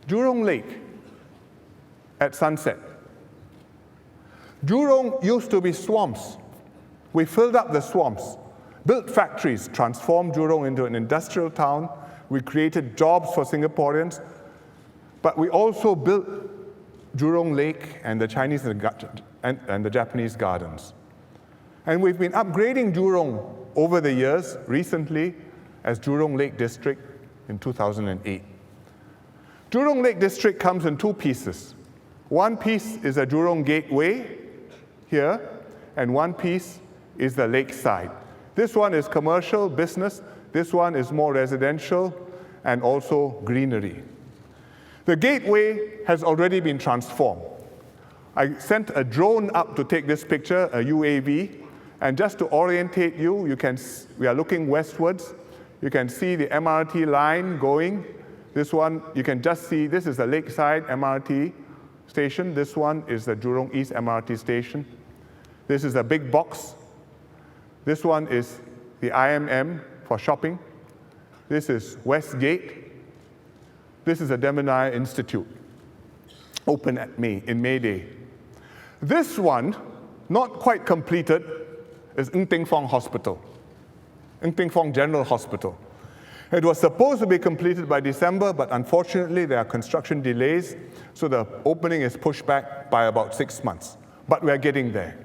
Jurong Lake at sunset. Jurong used to be swamps. We filled up the swamps, built factories, transformed Jurong into an industrial town. We created jobs for Singaporeans, but we also built Jurong Lake and the Chinese and the Japanese gardens. And we've been upgrading Jurong over the years, recently as Jurong Lake District in 2008. Jurong Lake District comes in two pieces. One piece is a Jurong Gateway here, and one piece is the lakeside. This one is commercial, business. This one is more residential and also greenery. The gateway has already been transformed. I sent a drone up to take this picture, a UAV, and just to orientate you, we are looking westwards. You can see the MRT line going. This one, you can just see, this is the Lakeside MRT station. This one is the Jurong East MRT station. This is a big box. This one is the IMM for shopping. This is Westgate. This is the Demonai Institute, open in May Day. This one, not quite completed, is Ng Teng Fong Hospital, Ng Teng Fong General Hospital. It was supposed to be completed by December, but unfortunately there are construction delays, so the opening is pushed back by about 6 months. But we're getting there.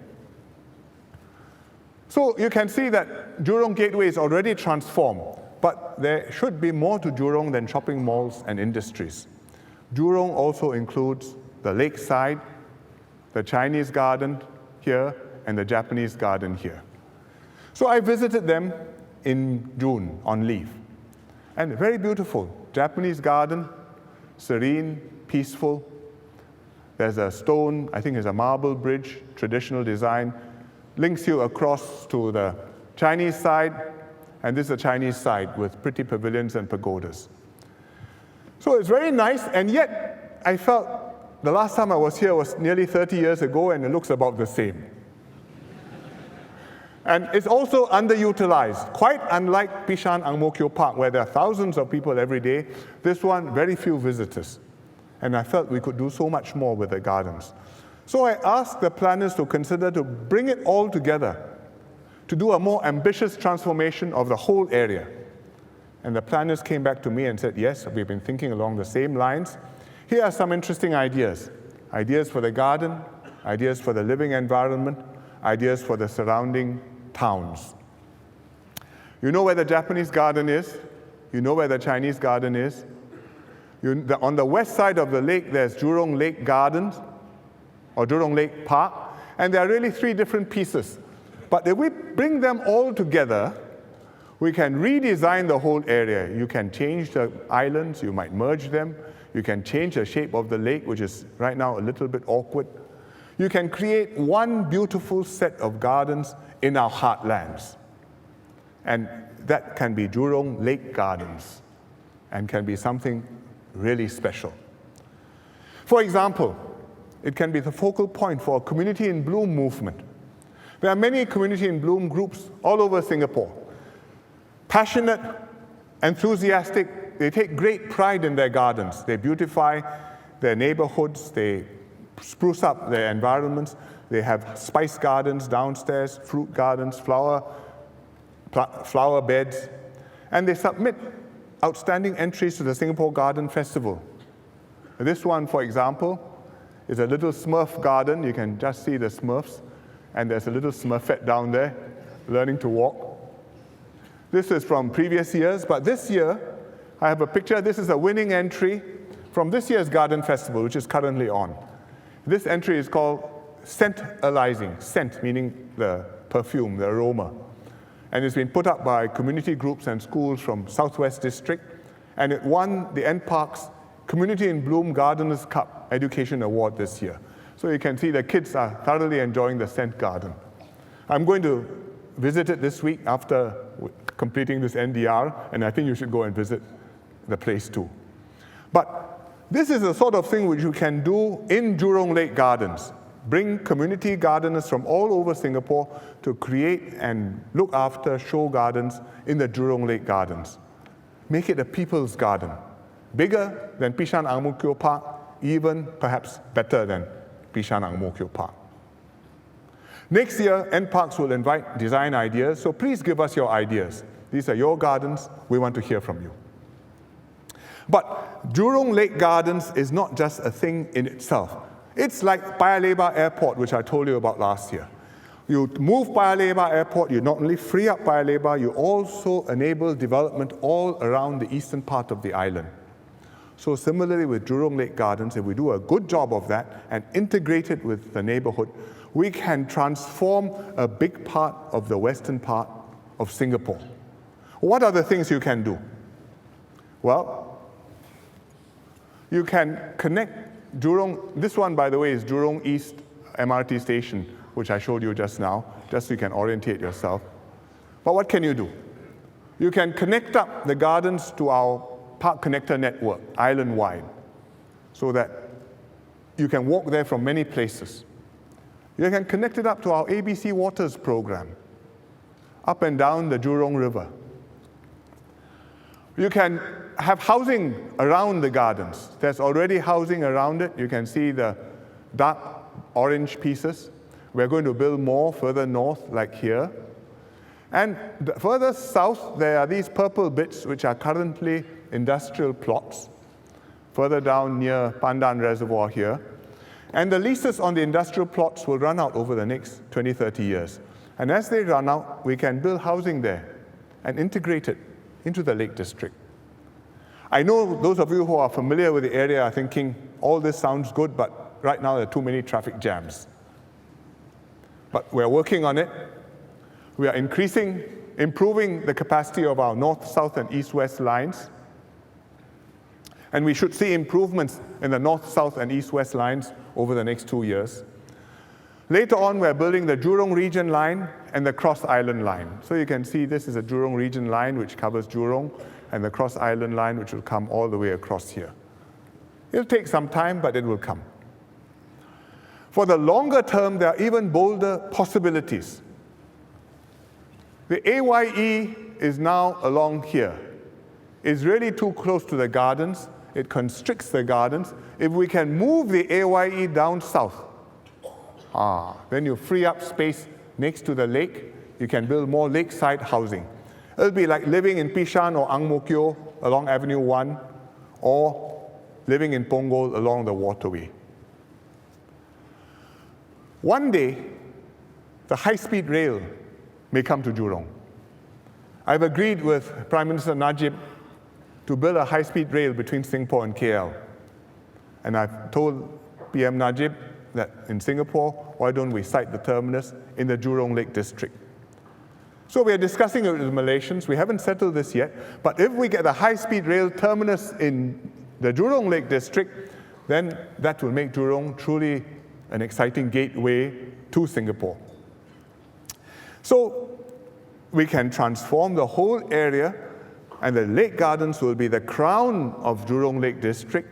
So you can see that Jurong Gateway is already transformed, but there should be more to Jurong than shopping malls and industries. Jurong also includes the lakeside, the Chinese garden here, and the Japanese garden here. So I visited them in June on leave. And very beautiful. Japanese garden, serene, peaceful. There's a stone, I think it's a marble bridge, traditional design, links you across to the Chinese side, and this is the Chinese side with pretty pavilions and pagodas. So it's very nice, and yet I felt the last time I was here was nearly 30 years ago, and it looks about the same. And it's also underutilized, quite unlike Bishan Ang Mo Kio Park, where there are thousands of people every day. This one, very few visitors. And I felt we could do so much more with the gardens. So I asked the planners to consider to bring it all together, to do a more ambitious transformation of the whole area. And the planners came back to me and said, yes, we've been thinking along the same lines. Here are some interesting ideas. Ideas for the garden, ideas for the living environment, ideas for the surrounding towns. You know where the Japanese garden is. You know where the Chinese garden is. On the west side of the lake, there's Jurong Lake Gardens, or Jurong Lake Park, and there are really three different pieces. But if we bring them all together, we can redesign the whole area. You can change the islands, you might merge them, you can change the shape of the lake, which is right now a little bit awkward. You can create one beautiful set of gardens in our heartlands. And that can be Jurong Lake Gardens, and can be something really special. For example, it can be the focal point for a Community in Bloom movement. There are many Community in Bloom groups all over Singapore. Passionate, enthusiastic, they take great pride in their gardens. They beautify their neighborhoods, they spruce up their environments. They have spice gardens downstairs, fruit gardens, flower beds, and they submit outstanding entries to the Singapore Garden Festival. This one, for example, is a little Smurf garden. You can just see the Smurfs, and there's a little Smurfette down there learning to walk. This is from previous years, but this year I have a picture. This is a winning entry from this year's Garden Festival, which is currently on. This entry is called Scent-alizing, scent meaning the perfume, the aroma. And it's been put up by community groups and schools from Southwest District, and it won the NParks Community in Bloom Gardeners' Cup Education Award this year. So you can see the kids are thoroughly enjoying the scent garden. I'm going to visit it this week after completing this NDR, and I think you should go and visit the place too. But this is the sort of thing which you can do in Jurong Lake Gardens. Bring community gardeners from all over Singapore to create and look after show gardens in the Jurong Lake Gardens. Make it a people's garden. bigger than Bishan Ang Mo Kio Park, even perhaps better than Bishan Ang Mo Kio Park. Next year, NParks will invite design ideas, so please give us your ideas. These are your gardens. We want to hear from you. But Jurong Lake Gardens is not just a thing in itself. It's like Paya Lebar Airport, which I told you about last year. You move Paya Lebar Airport, you not only free up Paya Lebar, you also enable development all around the eastern part of the island. So similarly with Jurong Lake Gardens, if we do a good job of that and integrate it with the neighborhood, we can transform a big part of the western part of Singapore. What are the things you can do? Well, you can connect Jurong. This one, by the way, is Jurong East MRT station, which I showed you just now, just so you can orientate yourself. But what can you do? You can connect up the gardens to our park connector network, island-wide, so that you can walk there from many places. You can connect it up to our ABC Waters program, up and down the Jurong River. You can have housing around the gardens. There's already housing around it. You can see the dark orange pieces. We're going to build more further north, like here. And further south, there are these purple bits, which are currently industrial plots, further down near Pandan Reservoir here. And the leases on the industrial plots will run out over the next 20, 30 years. And as they run out, we can build housing there and integrate it into the Lake District. I know those of you who are familiar with the area are thinking, all this sounds good, but right now there are too many traffic jams. But we're working on it. We are improving the capacity of our north, south, and east-west lines. And we should see improvements in the north, south, and east-west lines over the next 2 years. Later on, we're building the Jurong Region line and the Cross Island line. So you can see this is a Jurong Region line, which covers Jurong, and the Cross Island line, which will come all the way across here. It'll take some time, but it will come. For the longer term, there are even bolder possibilities. The AYE is now along here. It's really too close to the gardens. It constricts the gardens. If we can move the AYE down south, then you free up space next to the lake. You can build more lakeside housing. It'll be like living in Bishan or Ang Mo Kio along Avenue 1, or living in Punggol along the waterway. One day, the high-speed rail may come to Jurong. I've agreed with Prime Minister Najib to build a high-speed rail between Singapore and KL. And I've told PM Najib that in Singapore, why don't we site the terminus in the Jurong Lake District? So we are discussing it with the Malaysians. We haven't settled this yet. But if we get a high-speed rail terminus in the Jurong Lake District, then that will make Jurong truly an exciting gateway to Singapore. So we can transform the whole area, and the lake gardens will be the crown of Jurong Lake District,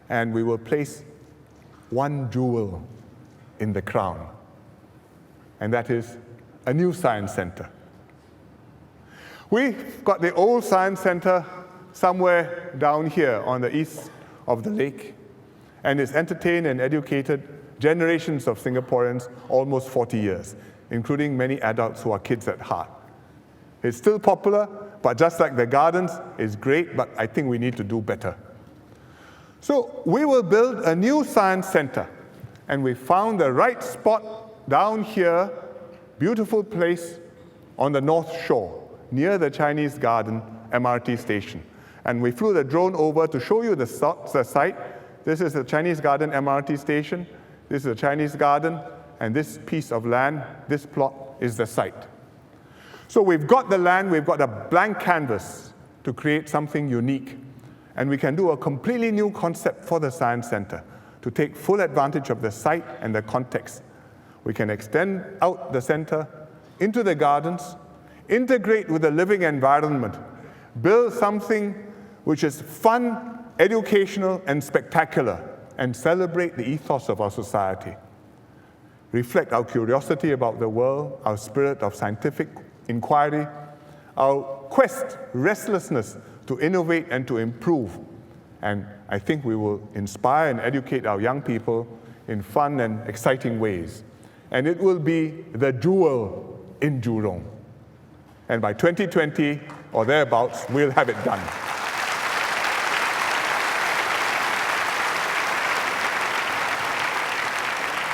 and we will place one jewel in the crown, and that is a new science center. We've got the old science center somewhere down here on the east of the lake, and it's entertained and educated generations of Singaporeans almost 40 years, including many adults who are kids at heart. It's still popular, but just like the gardens, it's great, but I think we need to do better. So we will build a new science center, and we found the right spot down here, beautiful place on the North Shore, near the Chinese Garden MRT station. And we flew the drone over to show you the site. This is the Chinese Garden MRT station. This is the Chinese Garden, and this piece of land, this plot, is the site. So we've got the land, we've got a blank canvas to create something unique. And we can do a completely new concept for the Science Center to take full advantage of the site and the context. We can extend out the center into the gardens, integrate with the living environment, build something which is fun, educational, and spectacular, and celebrate the ethos of our society. Reflect our curiosity about the world, our spirit of scientific inquiry, our quest, restlessness to innovate and to improve, And I think we will inspire and educate our young people in fun and exciting ways. And it will be the jewel in Jurong. And by 2020 or thereabouts, we'll have it done.